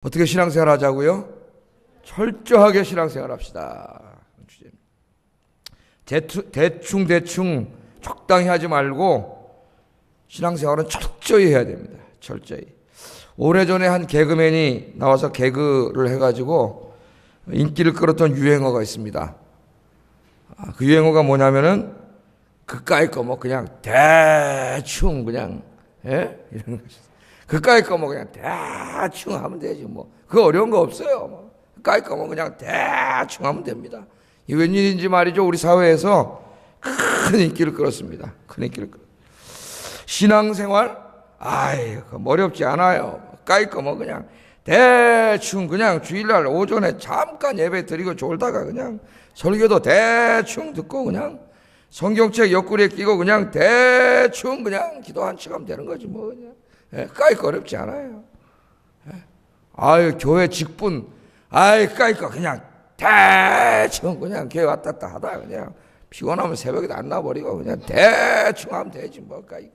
어떻게 신앙생활 하자고요? 철저하게 신앙생활 합시다. 대충 적당히 하지 말고 신앙생활은 철저히 해야 됩니다. 철저히. 오래전에 한 개그맨이 나와서 개그를 해가지고 인기를 끌었던 유행어가 있습니다. 그 유행어가 뭐냐면은 그까이 거 뭐 그냥 대충 그냥 이런 거. 그까이 거 뭐 그냥 대충 하면 되지 뭐. 그거 어려운 거 없어요. 뭐. 그까이 거 뭐 그냥 대충 하면 됩니다. 이 웬일인지 말이죠. 우리 사회에서 큰 인기를 끌었습니다. 큰 인기를 끌었습니다. 신앙생활? 머리 없지 않아요. 까이 거 뭐 그냥 대충 그냥 주일날 오전에 잠깐 예배 드리고 졸다가 그냥 설교도 대충 듣고 그냥 성경책 옆구리에 끼고 그냥 대충 그냥 기도 한 시간 되는 거지 뭐 그냥. 까이 거 어렵지 않아요. 교회 직분 까이 거 그냥 대충 그냥 교회 왔다 갔다 하다 그냥 피곤하면 새벽에도 안 나버리고 그냥 대충 하면 되지 뭐. 까이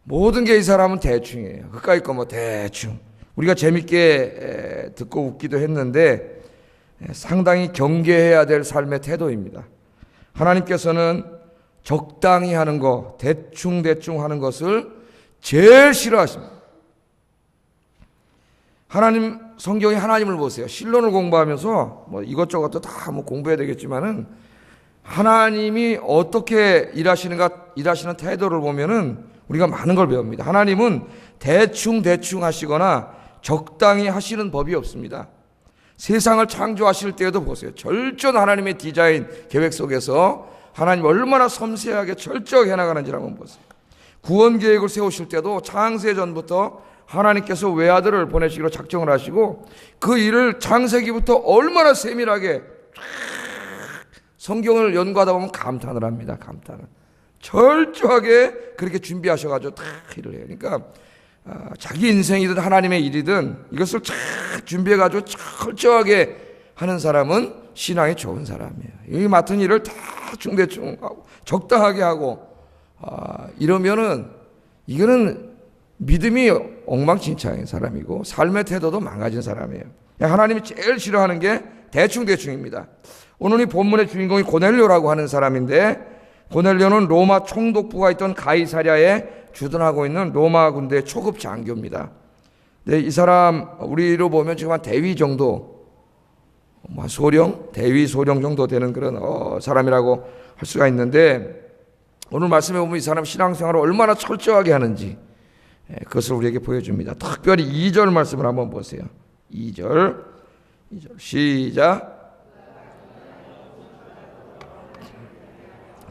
모든 게 이 사람은 대충이에요. 그까이 거 뭐 대충. 우리가 재밌게 듣고 웃기도 했는데 상당히 경계해야 될 삶의 태도입니다. 하나님께서는 적당히 하는 거, 대충 하는 것을 제일 싫어하십니다. 하나님, 성경에 하나님을 보세요. 신론을 공부하면서 뭐 이것저것도 다 뭐 공부해야 되겠지만은 하나님이 어떻게 일하시는 태도를 보면은 우리가 많은 걸 배웁니다. 하나님은 대충 하시거나 적당히 하시는 법이 없습니다. 세상을 창조하실 때에도 보세요. 철저한 하나님의 디자인 계획 속에서 하나님 얼마나 섬세하게 철저하게 해나가는지 한번 보세요. 구원 계획을 세우실 때도 창세 전부터 하나님께서 외아들을 보내시기로 작정을 하시고 그 일을 창세기부터 얼마나 세밀하게 성경을 연구하다 보면 감탄을 합니다. 감탄을. 철저하게 그렇게 준비하셔가지고 다 일을 해요. 그러니까 자기 인생이든 하나님의 일이든 이것을 쫙 준비해가지고 철저하게 하는 사람은 신앙이 좋은 사람이에요. 이 맡은 일을 대충 하고 적당하게 하고 이러면은 이거는 믿음이 엉망진창인 사람이고 삶의 태도도 망가진 사람이에요. 하나님이 제일 싫어하는 게 대충입니다. 오늘 이 본문의 주인공이 고넬료라고 하는 사람인데 고넬료는 로마 총독부가 있던 가이사랴에 주둔하고 있는 로마 군대의 초급 장교입니다. 네, 이 사람 우리로 보면 지금 한 대위 정도, 대위 소령 정도 되는 그런 사람이라고 할 수가 있는데 오늘 말씀해 보면 이 사람 신앙생활을 얼마나 철저하게 하는지 그것을 우리에게 보여줍니다. 특별히 2절 말씀을 한번 보세요. 2절 시작.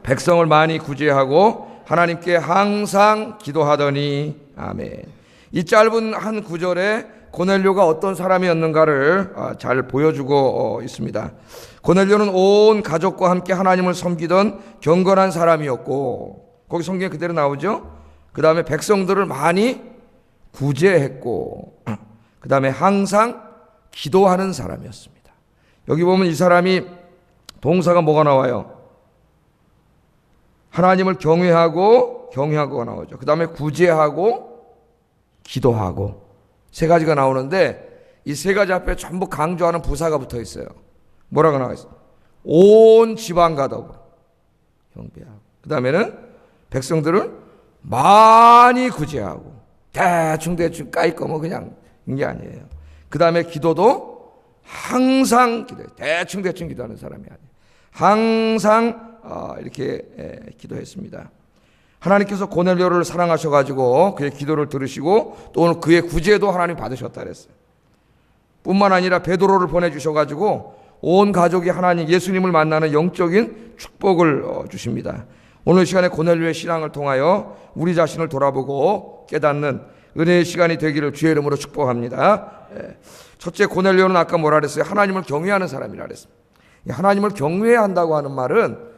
백성을 많이 구제하고 하나님께 항상 기도하더니 아멘. 이 짧은 한 구절에 고넬료가 어떤 사람이었는가를 잘 보여주고 있습니다. 고넬료는 온 가족과 함께 하나님을 섬기던 경건한 사람이었고 거기 성경에 그대로 나오죠. 그 다음에 백성들을 많이 구제했고 그 다음에 항상 기도하는 사람이었습니다. 여기 보면 이 사람이 동사가 뭐가 나와요? 하나님을 경외하고가 나오죠. 그 다음에 구제하고 기도하고 세 가지가 나오는데 이 세 가지 앞에 전부 강조하는 부사가 붙어 있어요. 뭐라고 나와 있어요? 온 지방 가더불어 경배하고 그 다음에는 백성들을 많이 구제하고 대충 까이 거 뭐 그냥 이게 아니에요. 그 다음에 기도도 항상 기도해요. 대충 기도하는 사람이 아니에요. 항상 이렇게 기도했습니다. 하나님께서 고넬료를 사랑하셔가지고 그의 기도를 들으시고 또 오늘 그의 구제도 하나님 받으셨다 그랬어요. 뿐만 아니라 베드로를 보내주셔가지고 온 가족이 하나님 예수님을 만나는 영적인 축복을 주십니다. 오늘 시간에 고넬료의 신앙을 통하여 우리 자신을 돌아보고 깨닫는 은혜의 시간이 되기를 주의 이름으로 축복합니다. 첫째, 고넬료는 아까 뭐라 그랬어요? 하나님을 경외하는 사람이라 그랬습니다. 하나님을 경외해야 한다고 하는 말은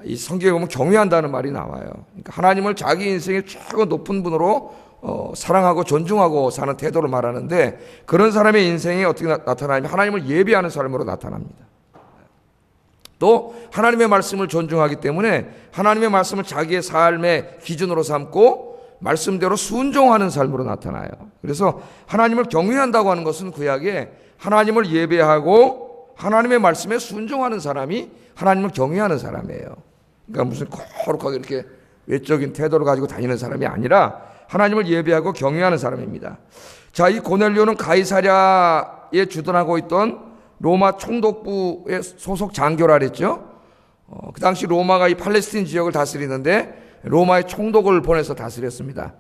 이 성경에 보면 경외한다는 말이 나와요. 그러니까 하나님을 자기 인생의 최고 높은 분으로 사랑하고 존중하고 사는 태도를 말하는데 그런 사람의 인생이 어떻게 나타나냐면 하나님을 예배하는 삶으로 나타납니다. 또 하나님의 말씀을 존중하기 때문에 하나님의 말씀을 자기의 삶의 기준으로 삼고 말씀대로 순종하는 삶으로 나타나요. 그래서 하나님을 경외한다고 하는 것은 구약에 하나님을 예배하고 하나님의 말씀에 순종하는 사람이 하나님을 경외하는 사람이에요. 그러니까 무슨 거룩하게 이렇게 외적인 태도를 가지고 다니는 사람이 아니라 하나님을 예배하고 경외하는 사람입니다. 자, 이 고넬료는 가이사랴에 주둔하고 있던 로마 총독부의 소속 장교라 그랬죠. 그 당시 로마가 이 팔레스틴 지역을 다스리는데 로마의 총독을 보내서 다스렸습니다.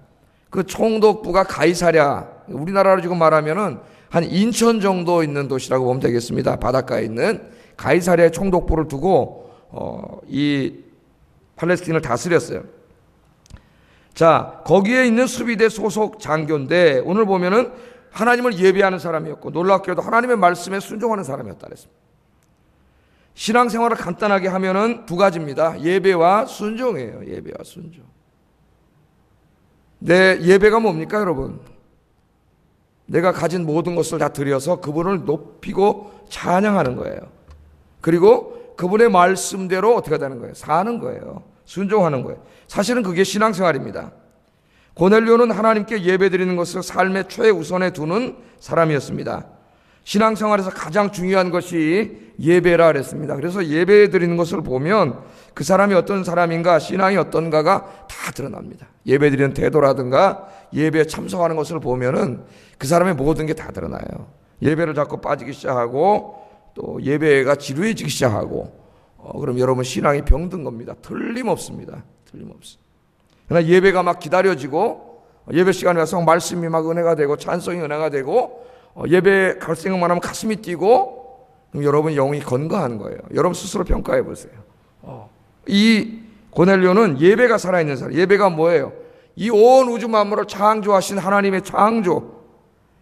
그 총독부가 가이사랴, 우리나라로 지금 말하면은 한 인천 정도 있는 도시라고 보면 되겠습니다. 바닷가에 있는 가이사랴의 총독부를 두고 이 팔레스틴을 다스렸어요. 자, 거기에 있는 수비대 소속 장교인데 오늘 보면은 하나님을 예배하는 사람이었고 놀랍게도 하나님의 말씀에 순종하는 사람이었다 그랬습니다. 신앙생활을 간단하게 하면은 두 가지입니다. 예배와 순종이에요. 예배와 순종. 내 예배가 뭡니까, 여러분? 내가 가진 모든 것을 다 드려서 그분을 높이고 찬양하는 거예요. 그리고 그분의 말씀대로 어떻게 되는 거예요? 사는 거예요. 순종하는 거예요. 사실은 그게 신앙생활입니다. 고넬료는 하나님께 예배드리는 것을 삶의 최우선에 두는 사람이었습니다. 신앙생활에서 가장 중요한 것이 예배라 그랬습니다. 그래서 예배드리는 것을 보면 그 사람이 어떤 사람인가, 신앙이 어떤가가 다 드러납니다. 예배드리는 태도라든가 예배에 참석하는 것을 보면은 그 사람의 모든 게 다 드러나요. 예배를 자꾸 빠지기 시작하고 또 예배가 지루해지기 시작하고 그럼 여러분 신앙이 병든 겁니다. 틀림없습니다. 틀림없습니다. 그러나 예배가 막 기다려지고 예배 시간에 와서 말씀이 막 은혜가 되고 찬송이 은혜가 되고 예배 갈 생각만 하면 가슴이 뛰고 그럼 여러분 영이 건강한 거예요. 여러분 스스로 평가해 보세요. 이 고넬료는 예배가 살아있는 사람. 예배가 뭐예요? 이 온 우주 만물을 창조하신 하나님의 창조,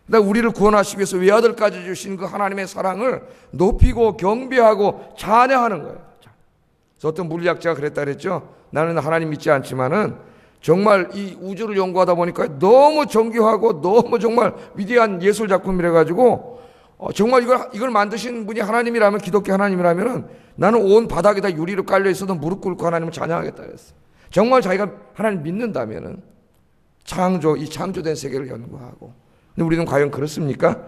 그다음 우리를 구원하시기 위해서 외아들까지 주신 그 하나님의 사랑을 높이고 경배하고 찬양하는 거예요. 그래서 어떤 물리학자가 그랬다 그랬죠. 나는 하나님 믿지 않지만은 정말 이 우주를 연구하다 보니까 너무 정교하고 너무 정말 위대한 예술 작품이라 가지고 정말 이걸 만드신 분이 하나님이라면, 기독교 하나님이라면은 나는 온 바닥에 다 유리로 깔려 있어도 무릎 꿇고 하나님을 찬양하겠다 그랬어요. 정말 자기가 하나님 믿는다면은 이 창조된 세계를 연구하고. 근데 우리는 과연 그렇습니까?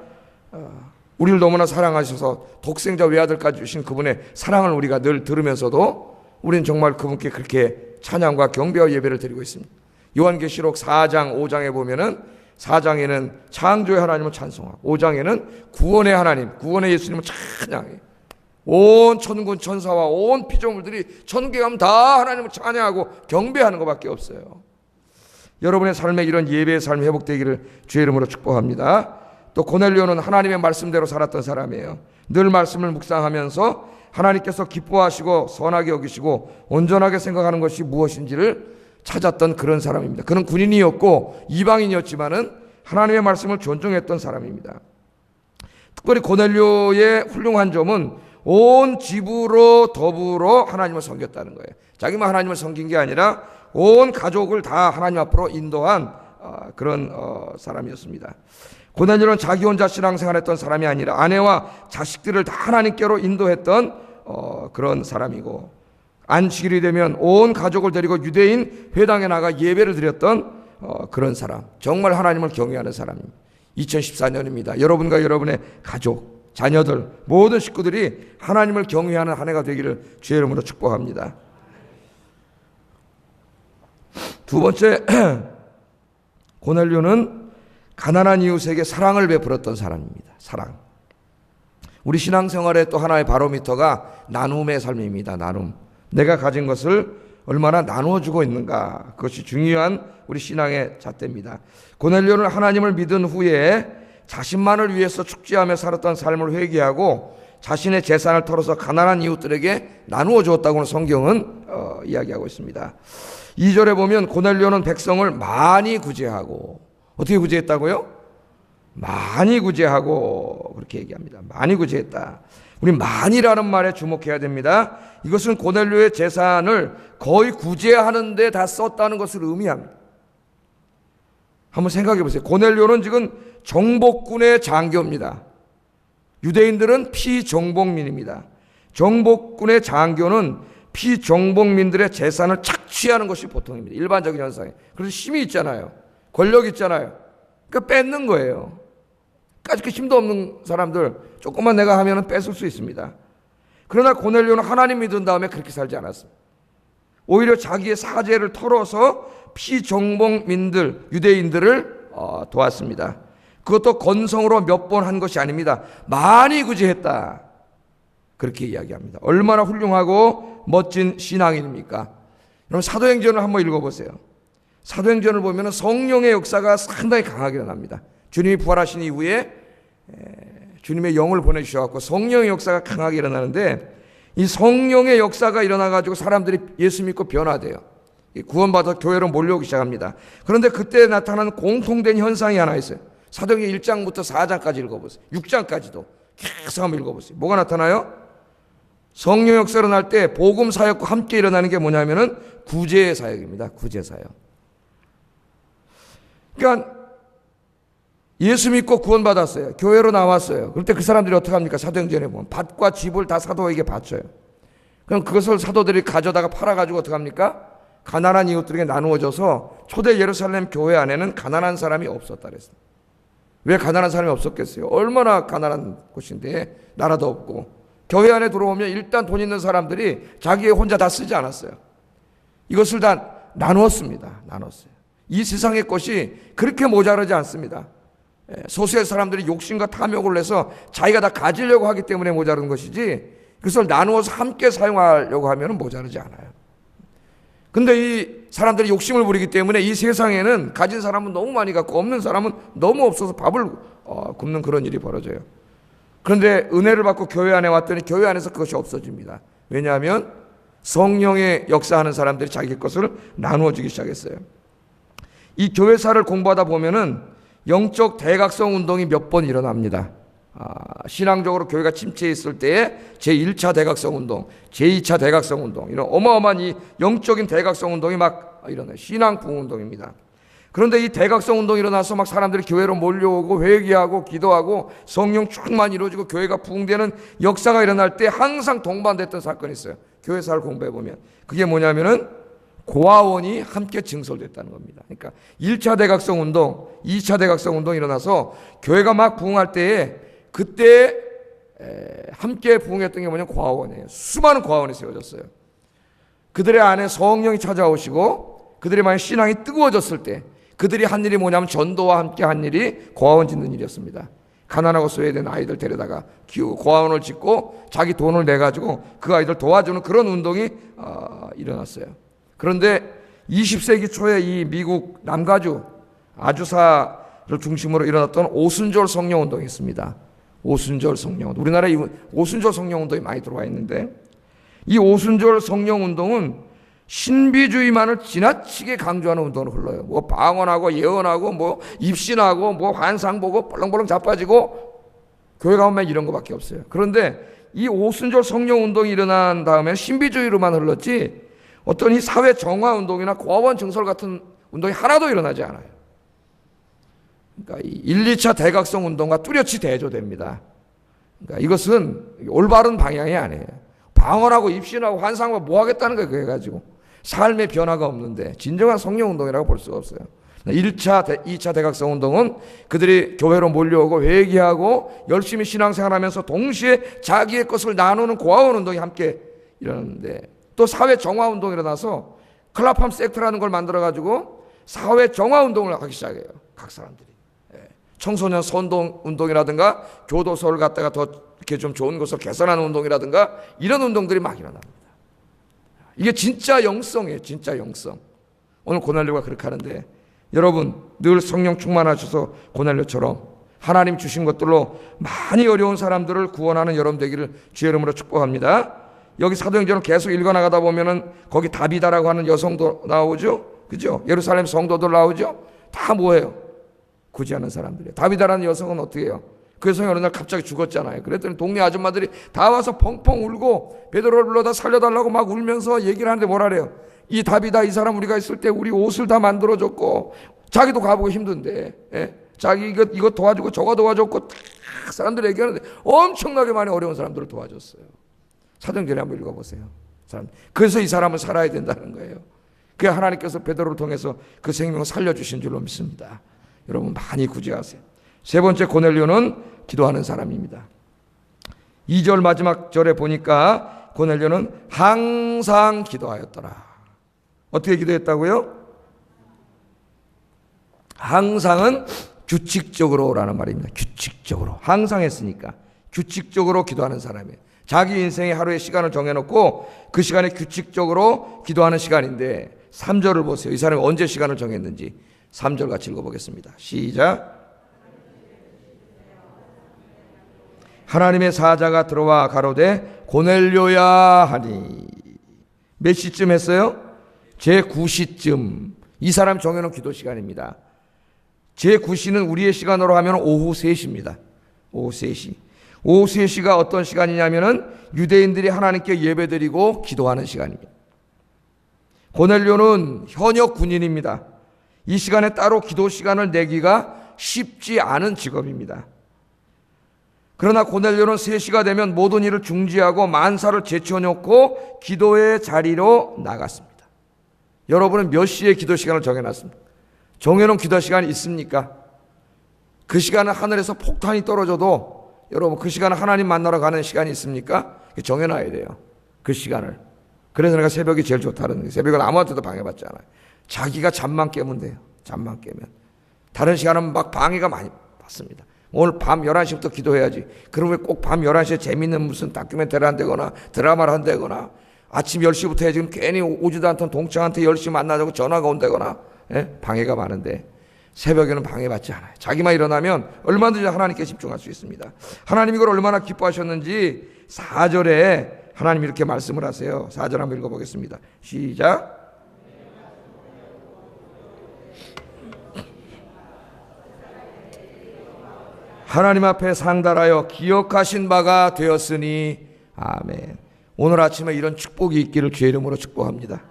우리를 너무나 사랑하셔서 독생자 외아들까지 주신 그분의 사랑을 우리가 늘 들으면서도 우리는 정말 그분께 그렇게 찬양과 경배와 예배를 드리고 있습니다. 요한계시록 4장 5장에 보면은 4장에는 창조의 하나님을 찬송하고 5장에는 구원의 하나님, 구원의 예수님을 찬양해요. 온 천군 천사와 온 피조물들이 천국에 가면 다 하나님을 찬양하고 경배하는 것밖에 없어요. 여러분의 삶에 이런 예배의 삶이 회복되기를 주의 이름으로 축복합니다. 또 고넬료는 하나님의 말씀대로 살았던 사람이에요. 늘 말씀을 묵상하면서 하나님께서 기뻐하시고 선하게 여기시고 온전하게 생각하는 것이 무엇인지를 찾았던 그런 사람입니다. 그는 군인이었고 이방인이었지만은 하나님의 말씀을 존중했던 사람입니다. 특별히 고넬료의 훌륭한 점은 온 집으로 더불어 하나님을 섬겼다는 거예요. 자기만 하나님을 섬긴 게 아니라 온 가족을 다 하나님 앞으로 인도한 그런 사람이었습니다. 고넬료는 자기 혼자 신앙생활했던 사람이 아니라 아내와 자식들을 다 하나님께로 인도했던 그런 사람이고, 안식일이 되면 온 가족을 데리고 유대인 회당에 나가 예배를 드렸던 그런 사람, 정말 하나님을 경외하는 사람입니다. 2014년입니다. 여러분과 여러분의 가족, 자녀들, 모든 식구들이 하나님을 경외하는 한 해가 되기를 주의 이름으로 축복합니다. 두 번째, 고넬료는 가난한 이웃에게 사랑을 베풀었던 사람입니다. 사랑. 우리 신앙생활의 또 하나의 바로미터가 나눔의 삶입니다. 나눔. 내가 가진 것을 얼마나 나누어주고 있는가. 그것이 중요한 우리 신앙의 잣대입니다. 고넬료는 하나님을 믿은 후에 자신만을 위해서 축제하며 살았던 삶을 회개하고 자신의 재산을 털어서 가난한 이웃들에게 나누어 주었다고는 성경은 이야기하고 있습니다. 2절에 보면 고넬료는 백성을 많이 구제하고, 어떻게 구제했다고요? 많이 구제하고 그렇게 얘기합니다. 많이 구제했다. 우리 많이라는 말에 주목해야 됩니다. 이것은 고넬료의 재산을 거의 구제하는 데 다 썼다는 것을 의미합니다. 한번 생각해 보세요. 고넬료는 지금 정복군의 장교입니다. 유대인들은 피정복민입니다. 정복군의 장교는 피정복민들의 재산을 착취하는 것이 보통입니다. 일반적인 현상이에요. 그래서 힘이 있잖아요. 권력 있잖아요. 그러니까 뺏는 거예요. 까짓 힘도 없는 사람들 조금만 내가 하면 뺏을 수 있습니다. 그러나 고넬료는 하나님 믿은 다음에 그렇게 살지 않았습니다. 오히려 자기의 사제를 털어서 피정복민들, 유대인들을 도왔습니다. 그것도 건성으로 몇 번 한 것이 아닙니다. 많이 구제했다. 그렇게 이야기합니다. 얼마나 훌륭하고 멋진 신앙인입니까? 여러분 사도행전을 한번 읽어보세요. 사도행전을 보면 성령의 역사가 상당히 강하게 일어납니다. 주님이 부활하신 이후에 주님의 영을 보내주셔서 성령의 역사가 강하게 일어나는데 이 성령의 역사가 일어나가지고 사람들이 예수 믿고 변화돼요. 구원받아 교회로 몰려오기 시작합니다. 그런데 그때 나타나는 공통된 현상이 하나 있어요. 사도행전 1장부터 4장까지 읽어보세요. 6장까지도 계속 한번 읽어보세요. 뭐가 나타나요? 성령 역사가 일어날 때 복음 사역과 함께 일어나는 게 뭐냐면은 구제 사역입니다. 구제 사역. 그러니까 예수 믿고 구원받았어요. 교회로 나왔어요. 그럴 때 그 사람들이 어떻게 합니까? 사도행전에 보면 밭과 집을 다 사도에게 바쳐요. 그럼 그것을 사도들이 가져다가 팔아가지고 어떻게 합니까? 가난한 이웃들에게 나누어져서 초대 예루살렘 교회 안에는 가난한 사람이 없었다 그랬어요. 왜 가난한 사람이 없었겠어요? 얼마나 가난한 곳인데 나라도 없고. 교회 안에 들어오면 일단 돈 있는 사람들이 자기 혼자 다 쓰지 않았어요. 이것을 다 나누었습니다. 나눴어요. 이 세상의 것이 그렇게 모자라지 않습니다. 소수의 사람들이 욕심과 탐욕을 내서 자기가 다 가지려고 하기 때문에 모자라는 것이지 그것을 나누어서 함께 사용하려고 하면 모자라지 않아요. 근데 이 사람들이 욕심을 부리기 때문에 이 세상에는 가진 사람은 너무 많이 갖고 없는 사람은 너무 없어서 밥을 굶는 그런 일이 벌어져요. 그런데 은혜를 받고 교회 안에 왔더니 교회 안에서 그것이 없어집니다. 왜냐하면 성령의 역사하는 사람들이 자기 것을 나누어 주기 시작했어요. 이 교회사를 공부하다 보면은 영적 대각성 운동이 몇 번 일어납니다. 신앙적으로 교회가 침체해 있을 때에 제1차 대각성 운동, 제2차 대각성 운동, 이런 어마어마한 이 영적인 대각성 운동이 막 일어나요. 신앙 부흥 운동입니다. 그런데 이 대각성 운동이 일어나서 막 사람들이 교회로 몰려오고 회개하고 기도하고 성령 충만이 이루어지고 교회가 부흥되는 역사가 일어날 때 항상 동반됐던 사건이 있어요. 교회사를 공부해 보면 그게 뭐냐면은 고아원이 함께 증설됐다는 겁니다. 그러니까 1차 대각성 운동, 2차 대각성 운동이 일어나서 교회가 막 부흥할 때에 그때 함께 부흥했던 게 뭐냐면 고아원이에요. 수많은 고아원이 세워졌어요. 그들의 안에 성령이 찾아오시고 그들의 만약 신앙이 뜨거워졌을 때 그들이 한 일이 뭐냐면 전도와 함께 한 일이 고아원 짓는 일이었습니다. 가난하고 소외된 아이들 데려다가 키우고 고아원을 짓고 자기 돈을 내가지고 그 아이들 도와주는 그런 운동이 일어났어요. 그런데 20세기 초에 이 미국 남가주 아주사를 중심으로 일어났던 오순절 성령운동이 있습니다. 오순절 성령운동. 우리나라에 오순절 성령운동이 많이 들어와 있는데 이 오순절 성령운동은 신비주의만을 지나치게 강조하는 운동으로 흘러요. 뭐 방언하고 예언하고 뭐 입신하고 뭐 환상 보고 벌렁벌렁 자빠지고 교회 가면 이런 거밖에 없어요. 그런데 이 오순절 성령운동이 일어난 다음에 신비주의로만 흘렀지 어떤 이 사회 정화 운동이나 고아원 증설 같은 운동이 하나도 일어나지 않아요. 그러니까 이 1, 2차 대각성 운동과 뚜렷이 대조됩니다. 그러니까 이것은 올바른 방향이 아니에요. 방언하고 입신하고 환상하고 뭐 하겠다는 거예요. 그래 가지고 삶의 변화가 없는데 진정한 성령 운동이라고 볼 수가 없어요. 1차, 2차 대각성 운동은 그들이 교회로 몰려오고 회개하고 열심히 신앙생활하면서 동시에 자기의 것을 나누는 고아원 운동이 함께 일어났는데 또 사회 정화 운동이 일어나서 클라팜 섹트라는 걸 만들어 가지고 사회 정화 운동을 하기 시작해요. 각 사람들이. 청소년 선동 운동이라든가 교도소를 갖다가 더 이렇게 좀 좋은 것을 개선하는 운동이라든가 이런 운동들이 막 일어납니다. 이게 진짜 영성이에요. 진짜 영성. 오늘 고넬료가 그렇게 하는데 여러분 늘 성령 충만하셔서 고넬료처럼 하나님 주신 것들로 많이 어려운 사람들을 구원하는 여러분 되기를 주의 이름으로 축복합니다. 여기 사도행전을 계속 읽어나가다 보면은 거기 다비다라고 하는 여성도 나오죠. 그죠? 예루살렘 성도들 나오죠. 다 뭐예요? 구제하는 사람들이에요. 다비다라는 여성은 어떻게 해요? 그 여성이 어느 날 갑자기 죽었잖아요. 그랬더니 동네 아줌마들이 다 와서 펑펑 울고 베드로를 불러다 살려달라고 막 울면서 얘기를 하는데 뭐라 그래요? 이 다비다 이 사람 우리가 있을 때 우리 옷을 다 만들어줬고 자기도 가보고 힘든데 자기 이거 도와주고 저거 도와줬고 사람들이 얘기하는데 엄청나게 많이 어려운 사람들을 도와줬어요. 사도행전에 한번 읽어보세요. 사람. 그래서 이 사람은 살아야 된다는 거예요. 그 하나님께서 베드로를 통해서 그 생명을 살려주신 줄로 믿습니다. 여러분 많이 구제하세요. 세 번째 고넬료는 기도하는 사람입니다. 2절 마지막 절에 보니까 고넬료는 항상 기도하였더라. 어떻게 기도했다고요? 항상은 규칙적으로라는 말입니다. 규칙적으로. 항상 했으니까 규칙적으로 기도하는 사람이에요. 자기 인생의 하루의 시간을 정해놓고 그 시간에 규칙적으로 기도하는 시간인데 3절을 보세요. 이 사람이 언제 시간을 정했는지 3절 같이 읽어보겠습니다. 시작. 하나님의 사자가 들어와 가로되 고넬료야 하니. 몇 시쯤 했어요? 제9시쯤. 이 사람 정해놓은 기도 시간입니다. 제9시는 우리의 시간으로 하면 오후 3시입니다. 오후 3시. 오후 3시가 어떤 시간이냐면은 유대인들이 하나님께 예배드리고 기도하는 시간입니다. 고넬료는 현역 군인입니다. 이 시간에 따로 기도 시간을 내기가 쉽지 않은 직업입니다. 그러나 고넬료는 3시가 되면 모든 일을 중지하고 만사를 제쳐놓고 기도의 자리로 나갔습니다. 여러분은 몇 시에 기도 시간을 정해놨습니까? 정해놓은 기도 시간이 있습니까? 그 시간은 하늘에서 폭탄이 떨어져도 여러분 그 시간은 하나님 만나러 가는 시간이 있습니까? 정해놔야 돼요. 그 시간을. 그래서 내가 새벽이 제일 좋다는 거예요. 새벽은 아무한테도 방해받지 않아요. 자기가 잠만 깨면 돼요. 잠만 깨면. 다른 시간은 막 방해가 많이 받습니다. 오늘 밤 11시부터 기도해야지. 그러면 꼭 밤 11시에 재밌는 무슨 다큐멘터리를 한다거나 드라마를 한다거나 아침 10시부터 해 지금 괜히 오지도 않던 동창한테 10시 만나자고 전화가 온다거나 방해가 많은데 새벽에는 방해받지 않아요. 자기만 일어나면 얼마든지 하나님께 집중할 수 있습니다. 하나님 이걸 얼마나 기뻐하셨는지 4절에 하나님 이렇게 말씀을 하세요. 4절 한번 읽어보겠습니다. 시작. 하나님 앞에 상달하여 기억하신 바가 되었으니 아멘. 오늘 아침에 이런 축복이 있기를 주의 이름으로 축복합니다.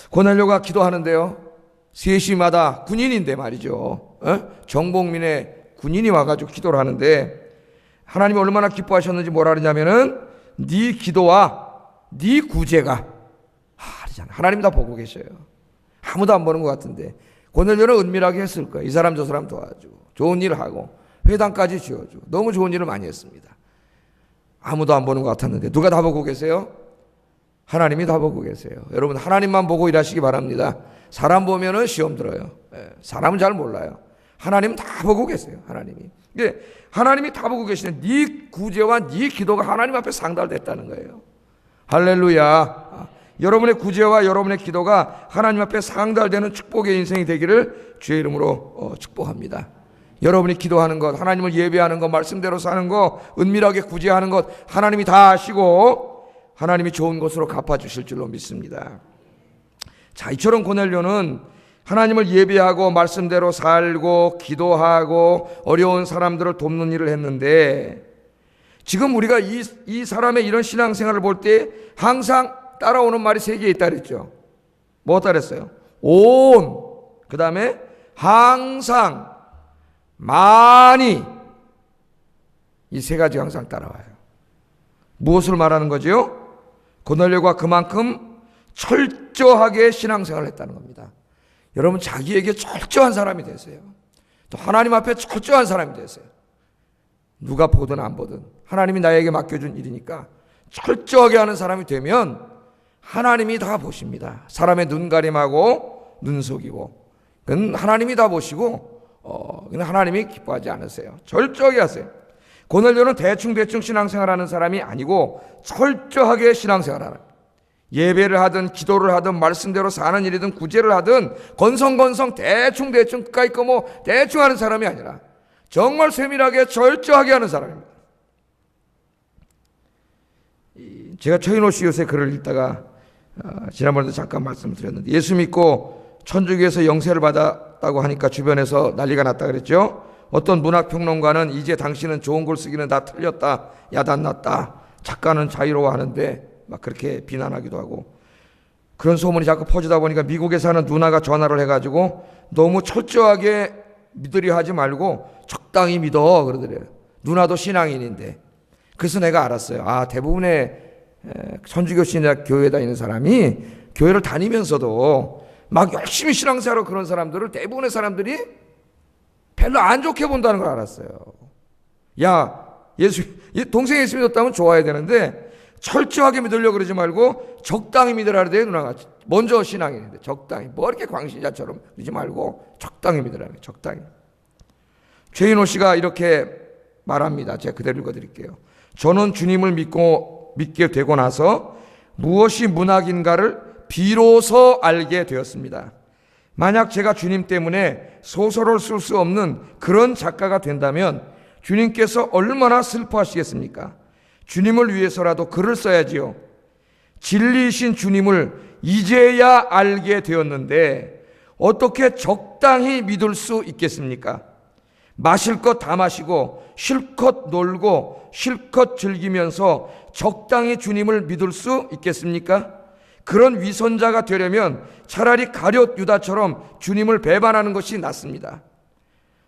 고넬료가 기도하는데요. 3시마다 군인인데 말이죠. 정복민의 군인이 와가지고 기도를 하는데 하나님이 얼마나 기뻐하셨는지 뭐라 그러냐면은 네 기도와 네 구제가 하나님 다 보고 계셔요. 아무도 안 보는 것 같은데 고넬료는 은밀하게 했을 거예요. 이 사람 저 사람 도와주고 좋은 일을 하고 회당까지 지어주고 너무 좋은 일을 많이 했습니다. 아무도 안 보는 것 같았는데 누가 다 보고 계세요? 하나님이 다 보고 계세요. 여러분 하나님만 보고 일하시기 바랍니다. 사람 보면은 시험 들어요. 사람은 잘 몰라요. 하나님은 다 보고 계세요. 하나님이. 하나님이 다 보고 계시는 네 구제와 네 기도가 하나님 앞에 상달됐다는 거예요. 할렐루야. 여러분의 구제와 여러분의 기도가 하나님 앞에 상달되는 축복의 인생이 되기를 주의 이름으로 축복합니다. 여러분이 기도하는 것, 하나님을 예배하는 것, 말씀대로 사는 것, 은밀하게 구제하는 것 하나님이 다 아시고 하나님이 좋은 것으로 갚아주실 줄로 믿습니다. 자, 이처럼 고넬료는 하나님을 예배하고 말씀대로 살고 기도하고 어려운 사람들을 돕는 일을 했는데 지금 우리가 이 사람의 이런 신앙생활을 볼 때 항상 따라오는 말이 3개 있다 그랬죠. 뭐 따랐어요? 온, 그 다음에 항상, 많이. 이 3가지 항상 따라와요. 무엇을 말하는 거죠? 고넬료가 그만큼 철저하게 신앙생활을 했다는 겁니다. 여러분 자기에게 철저한 사람이 되세요. 또 하나님 앞에 철저한 사람이 되세요. 누가 보든 안 보든 하나님이 나에게 맡겨준 일이니까 철저하게 하는 사람이 되면 하나님이 다 보십니다. 사람의 눈가림하고 눈속이고 그건 하나님이 다 보시고 그건 하나님이 기뻐하지 않으세요. 철저하게 하세요. 고넬료는 대충 신앙생활하는 사람이 아니고 철저하게 신앙생활하는, 예배를 하든 기도를 하든 말씀대로 사는 일이든 구제를 하든 건성건성 대충 그까이 거 대충 하는 사람이 아니라 정말 세밀하게 철저하게 하는 사람입니다. 제가 최인호 씨 요새 글을 읽다가 지난번에도 잠깐 말씀을 드렸는데 예수 믿고 천주교에서 영세를 받았다고 하니까 주변에서 난리가 났다 그랬죠. 어떤 문학평론가는 이제 당신은 좋은 글 쓰기는 다 틀렸다, 야단났다, 작가는 자유로워하는데 막 그렇게 비난하기도 하고, 그런 소문이 자꾸 퍼지다 보니까 미국에 사는 누나가 전화를 해가지고 너무 철저하게 믿으려 하지 말고 적당히 믿어 그러더래요. 누나도 신앙인인데. 그래서 내가 알았어요. 아, 대부분의 선주교 신학 교회에 다니는 사람이 교회를 다니면서도 막 열심히 신앙생활하고 그런 사람들을 대부분의 사람들이 별로 안 좋게 본다는 걸 알았어요. 야, 동생이 예수 믿었다면 좋아야 되는데 철저하게 믿으려고 그러지 말고 적당히 믿으라 그래야 돼. 누나가 먼저 신앙인인데 적당히, 뭐 이렇게 광신자처럼 그러지 말고 적당히 믿으라 그래. 적당히. 최인호 씨가 이렇게 말합니다. 제가 그대로 읽어드릴게요. 저는 주님을 믿게 되고 나서 무엇이 문학인가를 비로소 알게 되었습니다. 만약 제가 주님 때문에 소설을 쓸 수 없는 그런 작가가 된다면 주님께서 얼마나 슬퍼하시겠습니까? 주님을 위해서라도 글을 써야지요. 진리이신 주님을 이제야 알게 되었는데 어떻게 적당히 믿을 수 있겠습니까? 마실 것 다 마시고 실컷 놀고 실컷 즐기면서 적당히 주님을 믿을 수 있겠습니까? 그런 위선자가 되려면 차라리 가룟 유다처럼 주님을 배반하는 것이 낫습니다.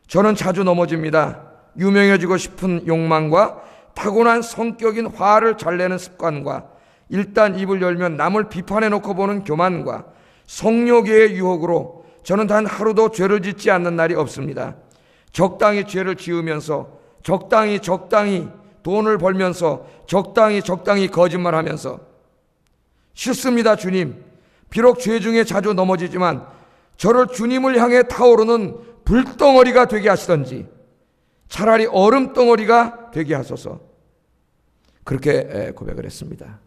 저는 자주 넘어집니다. 유명해지고 싶은 욕망과 타고난 성격인 화를 잘 내는 습관과 일단 입을 열면 남을 비판해놓고 보는 교만과 성욕의 유혹으로 저는 단 하루도 죄를 짓지 않는 날이 없습니다. 적당히 죄를 지으면서 적당히 돈을 벌면서 적당히 거짓말하면서 싫습니다. 주님, 비록 죄 중에 자주 넘어지지만 저를 주님을 향해 타오르는 불덩어리가 되게 하시던지 차라리 얼음덩어리가 되게 하소서. 그렇게 고백을 했습니다.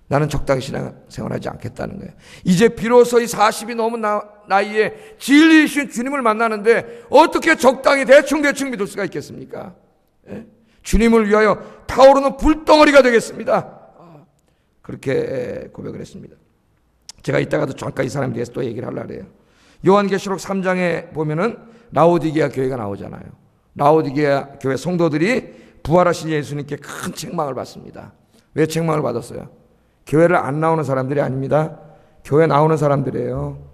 나는 적당히 신앙생활하지 않겠다는 거예요. 이제 비로소 이 40이 넘은 나이에 진리이신 주님을 만나는데 어떻게 적당히 대충 믿을 수가 있겠습니까? 주님을 위하여 타오르는 불덩어리가 되겠습니다. 그렇게 고백을 했습니다. 제가 이따가도 잠깐 이 사람에 대해서 또 얘기를 하려고 해요. 요한계시록 3장에 보면은 라오디게아 교회가 나오잖아요. 라오디게아 교회 성도들이 부활하신 예수님께 큰 책망을 받습니다. 왜 책망을 받았어요? 교회를 안 나오는 사람들이 아닙니다. 교회 나오는 사람들이에요.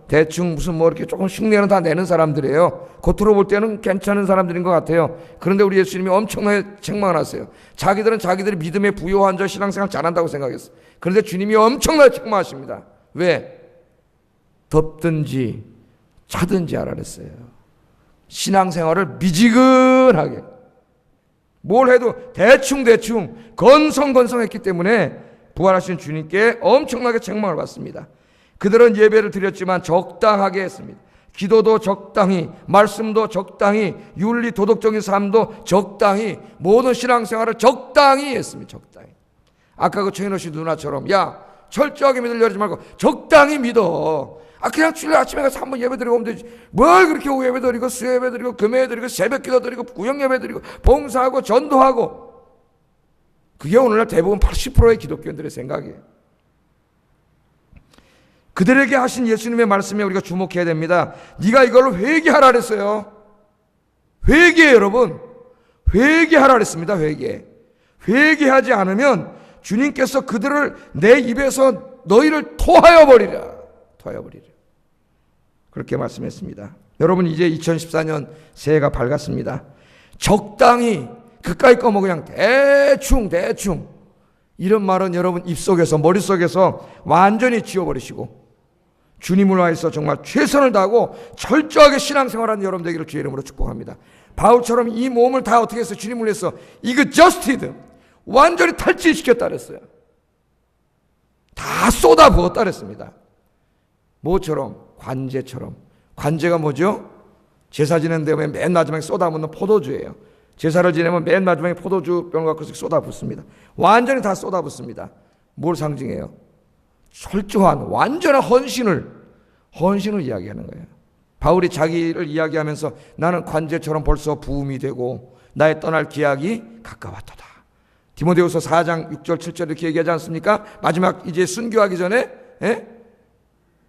대충 무슨 뭐 이렇게 조금 흉내는 다 내는 사람들이에요. 겉으로 볼 때는 괜찮은 사람들인 것 같아요. 그런데 우리 예수님이 엄청나게 책망을 하세요. 자기들은 자기들이 믿음에 부요한 자 신앙생활 잘한다고 생각했어요. 그런데 주님이 엄청나게 책망하십니다. 왜? 덥든지 차든지 하라 그랬어요. 신앙생활을 미지근하게 뭘 해도 대충 건성했기 때문에 부활하신 주님께 엄청나게 책망을 받습니다. 그들은 예배를 드렸지만 적당하게 했습니다. 기도도 적당히, 말씀도 적당히, 윤리 도덕적인 삶도 적당히, 모든 신앙생활을 적당히 했습니다. 적당히. 아까 그 최인호 씨 누나처럼 야 철저하게 믿으려지 말고 적당히 믿어. 그냥 주일 아침에 가서 한번 예배 드리고 오면 되지. 뭘 그렇게 오후 예배 드리고 수요 예배 드리고 금요 예배 드리고 새벽 기도 드리고 구역 예배 드리고 봉사하고 전도하고. 그게 오늘날 대부분 80%의 기독교인들의 생각이에요. 그들에게 하신 예수님의 말씀에 우리가 주목해야 됩니다. 네가 이걸로 회개하라 그랬어요. 회개, 여러분. 회개하라 그랬습니다. 회개하지 않으면 주님께서 그들을 내 입에서 너희를 토하여 버리라. 그렇게 말씀했습니다. 여러분, 이제 2014년 새해가 밝았습니다. 적당히 그까이 거 뭐 그냥 대충 이런 말은 여러분 입속에서 머릿속에서 완전히 지워버리시고 주님을 위해서 정말 최선을 다하고 철저하게 신앙생활하는 여러분 되기를 주의 이름으로 축복합니다. 바울처럼 이 몸을 다 어떻게 해서 주님을 위해서 exhausted, 완전히 탈취시켰다 그랬어요. 다 쏟아부었다 그랬습니다. 뭐처럼? 관제처럼. 관제가 뭐죠? 제사 지내는 데면 맨 마지막에 쏟아붓는 포도주예요. 제사를 지내면 맨 마지막에 포도주 병을 갖고 쏟아붓습니다. 완전히 다 쏟아붓습니다. 뭘 상징해요? 철저한 완전한 헌신을 이야기하는 거예요. 바울이 자기를 이야기하면서 나는 관제처럼 벌써 부음이 되고 나의 떠날 기약이 가까웠도다. 디모데후서 4장 6절 7절 이렇게 얘기하지 않습니까? 마지막 이제 순교하기 전에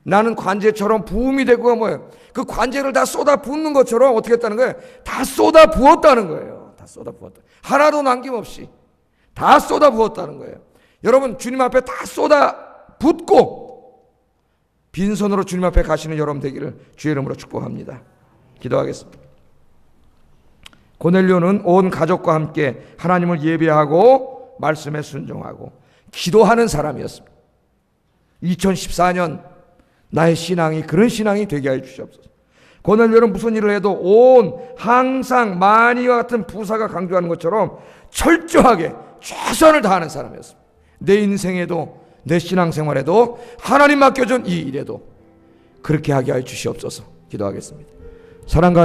나는 관제처럼 부음이 되고 뭐예요? 그 관제를 다 쏟아붓는 것처럼 어떻게 했다는 거예요? 다 쏟아부었다는 거예요. 다 쏟아부었다. 하나도 남김없이 다 쏟아부었다는 거예요. 여러분, 주님 앞에 다 쏟아붓고 빈손으로 주님 앞에 가시는 여러분 되기를 주의 이름으로 축복합니다. 기도하겠습니다. 고넬료는 온 가족과 함께 하나님을 예배하고 말씀에 순종하고 기도하는 사람이었습니다. 2014년 나의 신앙이 그런 신앙이 되게 해 주시옵소서. 고넬료는 무슨 일을 해도 항상 만이와 같은 부사가 강조하는 것처럼 철저하게 최선을 다하는 사람이었습니다. 내 인생에도 내 신앙생활에도 하나님 맡겨준 이 일에도 그렇게 하게 하여 주시옵소서. 기도하겠습니다. 사랑과